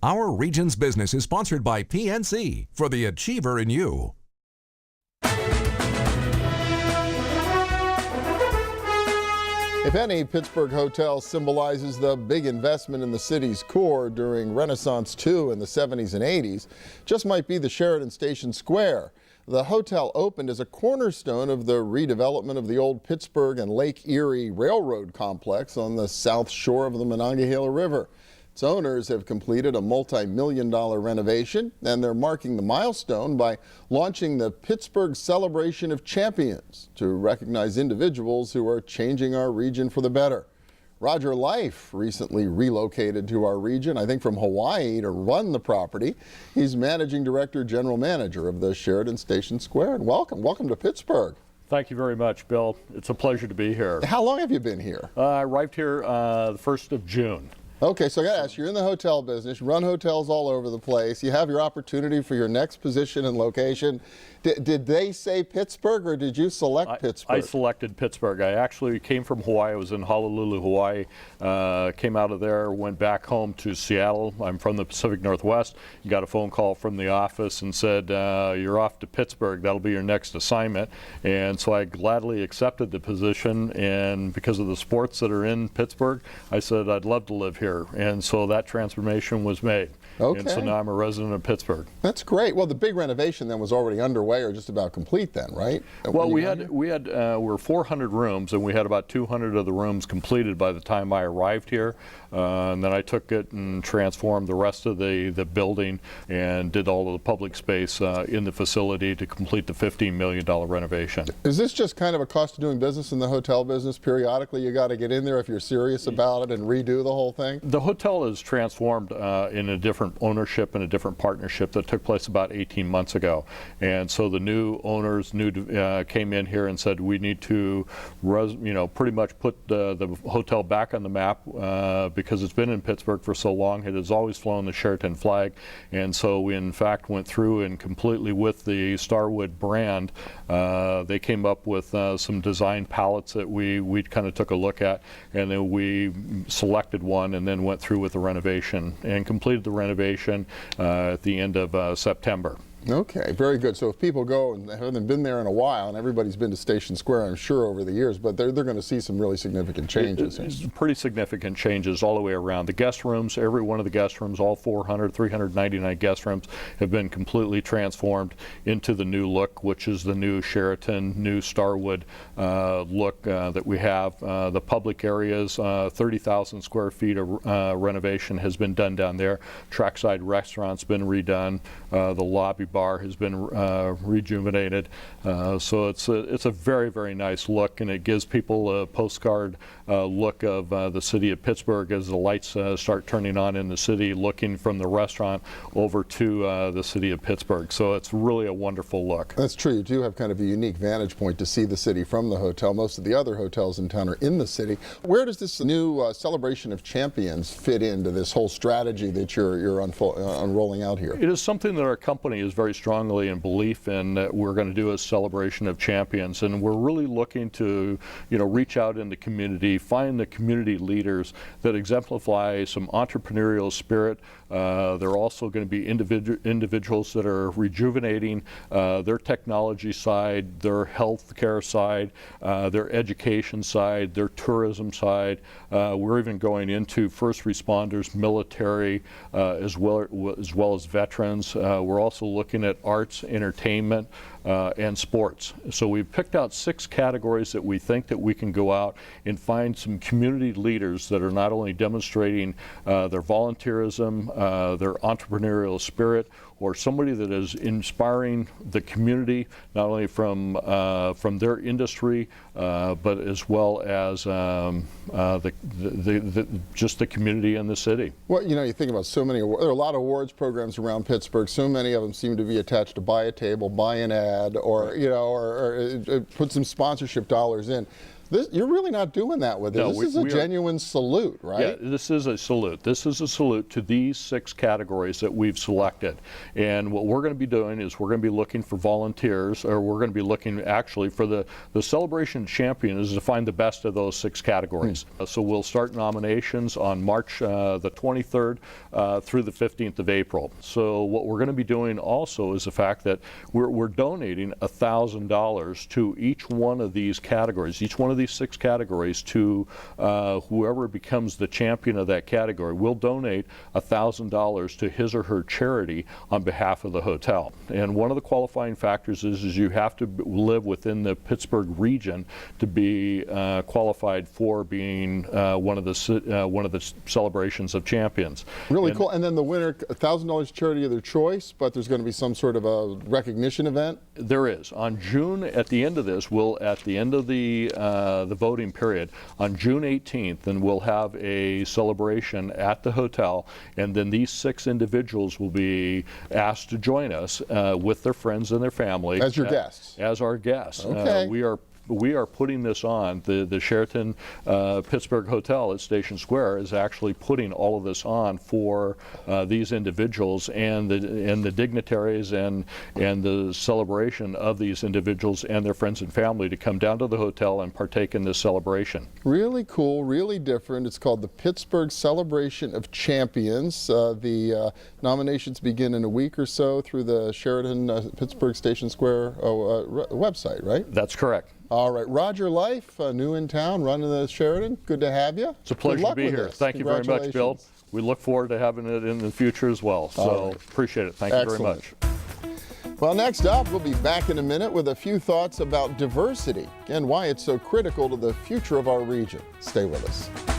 Our region's business is sponsored by PNC for the achiever in you. If any Pittsburgh hotel symbolizes the big investment in the city's core during Renaissance 2 in the 70s and 80s, just might be the Sheraton Station Square. The hotel opened as a cornerstone of the redevelopment of the old Pittsburgh and Lake Erie Railroad complex on the south shore of the Monongahela River. Its owners have completed a multi-million-dollar renovation, and they're marking the milestone by launching the Pittsburgh Celebration of Champions to recognize individuals who are changing our region for the better. Roger Life recently relocated to our region, I think from Hawaii, to run the property. He's managing director, general manager of the Sheraton Station Square. And welcome to Pittsburgh. Thank you very much, Bill. It's a pleasure to be here. How long have you been here? I arrived here the 1st of June. Okay, so I got to ask, you're in the hotel business, you run hotels all over the place, you have your opportunity for your next position and location. Did they say Pittsburgh, or did you select Pittsburgh? I selected Pittsburgh. I actually came from Hawaii. I was in Honolulu, Hawaii. Came out of there, went back home to Seattle. I'm from the Pacific Northwest. Got a phone call from the office and said, you're off to Pittsburgh. That'll be your next assignment. And so I gladly accepted the position, and because of the sports that are in Pittsburgh, I said I'd love to live here. And so that transformation was made. Okay. And so now I'm a resident of Pittsburgh. That's great. Well, the big renovation then was already underway or just about complete then, right? Well, we were 400 rooms, and we had about 200 of the rooms completed by the time I arrived here. And then I took it and transformed the rest of the building and did all of the public space in the facility to complete the $15 million renovation. Is this just kind of a cost of doing business in the hotel business? Periodically you got to get in there if you're serious about it and redo the whole thing? The hotel is transformed in a different ownership and a different partnership that took place about 18 months ago. And so the new owners came in here and said we need to pretty much put the hotel back on the map because it's been in Pittsburgh for so long. It has always flown the Sheraton flag, and so we in fact went through and completely with the Starwood brand, they came up with some design palettes that we kind of took a look at, and then we selected one and then went through with the renovation and completed the renovation at the end of September. Okay, very good. So if people go and haven't been there in a while, and everybody's been to Station Square, I'm sure, over the years, but they're going to see some really significant changes. Pretty significant changes all the way around. The guest rooms, every one of the guest rooms, all 399 guest rooms have been completely transformed into the new look, which is the new Sheraton, new Starwood look that we have. The public areas, 30,000 square feet of renovation has been done down there. Trackside restaurant's been redone. The lobby bar has been rejuvenated, so it's a very, very nice look, and it gives people a postcard look of the city of Pittsburgh as the lights start turning on in the city, looking from the restaurant over to the city of Pittsburgh. So it's really a wonderful look. That's true. You do have kind of a unique vantage point to see the city from the hotel. Most of the other hotels in town are in the city. Where does this new Celebration of Champions fit into this whole strategy that you're unrolling out here? It is something that our company is very strongly in belief in, that we're going to do a celebration of champions, and we're really looking to reach out in the community, find the community leaders that exemplify some entrepreneurial spirit. They're also going to be individuals that are rejuvenating their technology side, their health care side, their education side, their tourism side. We're even going into first responders, military, as well as veterans. We're also looking at arts, entertainment, and sports. So we've picked out 6 categories that we think that we can go out and find some community leaders that are not only demonstrating their volunteerism, their entrepreneurial spirit, or somebody that is inspiring the community, not only from their industry, but as well as just the community and the city. Well, you think about so many, there are a lot of awards programs around Pittsburgh. So many of them seem to be attached to buy a table, buy an ad, or or put some sponsorship dollars in. You're really not doing that with it. No, This is a genuine salute, right? Yeah, this is a salute. This is a salute to these 6 categories that we've selected. And what we're going to be doing is we're going to be looking for volunteers, or we're going to be looking actually for the celebration champion is to find the best of those 6 categories. So we'll start nominations on March the 23rd through the 15th of April. So what we're going to be doing also is the fact that we're donating $1,000 to each one of these categories, each one of these 6 categories, to whoever becomes the champion of that category. We'll donate $1,000 to his or her charity on behalf of the hotel. And one of the qualifying factors is you have to live within the Pittsburgh region to be qualified for being one of the celebrations of champions. Really cool. And then the winner, $1,000 charity of their choice, but there's going to be some sort of a recognition event? There is. On June, at the end of this, at the end of the voting period, on June 18th, then we'll have a celebration at the hotel, and then these 6 individuals will be asked to join us with their friends and their family. As your guests? As our guests. Okay. We are putting this on. The Sheraton Pittsburgh Hotel at Station Square is actually putting all of this on for these individuals and the dignitaries and the celebration of these individuals and their friends and family to come down to the hotel and partake in this celebration. Really cool, really different. It's called the Pittsburgh Celebration of Champions. The nominations begin in a week or so through the Sheraton Pittsburgh Station Square website, right? That's correct. All right, Roger Life, new in town, running the Sheraton. Good to have you. It's a pleasure to be here. Thank you very much, Bill. We look forward to having it in the future as well. So appreciate it. Thank you very much. Well, next up, we'll be back in a minute with a few thoughts about diversity and why it's so critical to the future of our region. Stay with us.